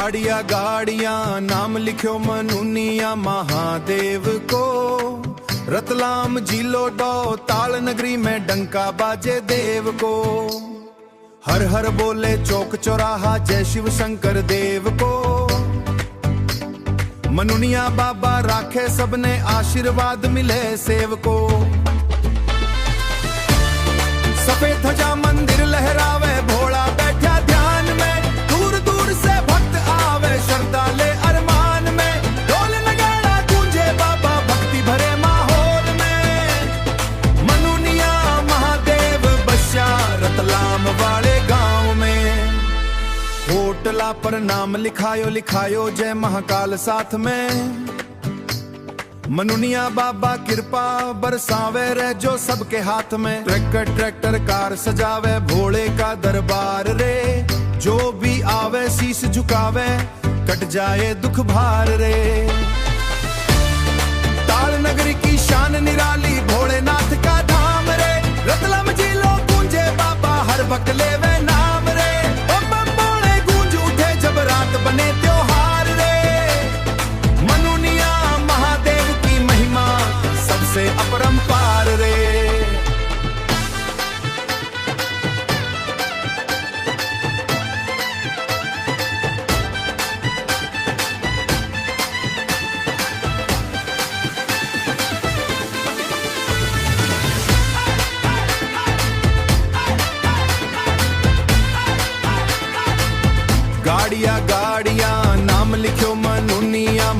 गाड़िया गाड़िया नाम लिखो मनुनिया महादेव को। रतलाम जिलो डो ताल नगरी में डंका बाजे देव को। हर हर बोले चौक चौराहा जय शिव शंकर देव को। मनुनिया बाबा राखे सबने आशीर्वाद मिले सेव को। सफेद ध्वजा मंदिर लहरावे भोला बैठा ध्यान में। दूर दूर से भक्त आवे श्रद्धा ले अरमान में। ढोल नगाड़ा गूंजे बाबा भक्ति भरे माहौल में। मनुनिया महादेव बस्या रतलाम वाले गांव में। होटला पर नाम लिखायो लिखायो जय महाकाल साथ में। मनुनिया बाबा कृपा बरसावे रे जो सबके हाथ में। ट्रैक्टर ट्रैक्टर कार सजावे भोले का दरबार रे। जो भी आवे शीश झुकावे कट जाए दुख भार रे। ताल नगरी की शान निराली भोलेनाथ का धाम रे। रतलाम जिलो गूंजे बाबा हर भक्त लेवे नाम रे। बम बम बोले गूंज उठे जब रात बने त्योहार रे। मनुनिया महादेव की महिमा सबसे अपरंपार रे। गाड़िया गाड़िया नाम लिखो मनुनिया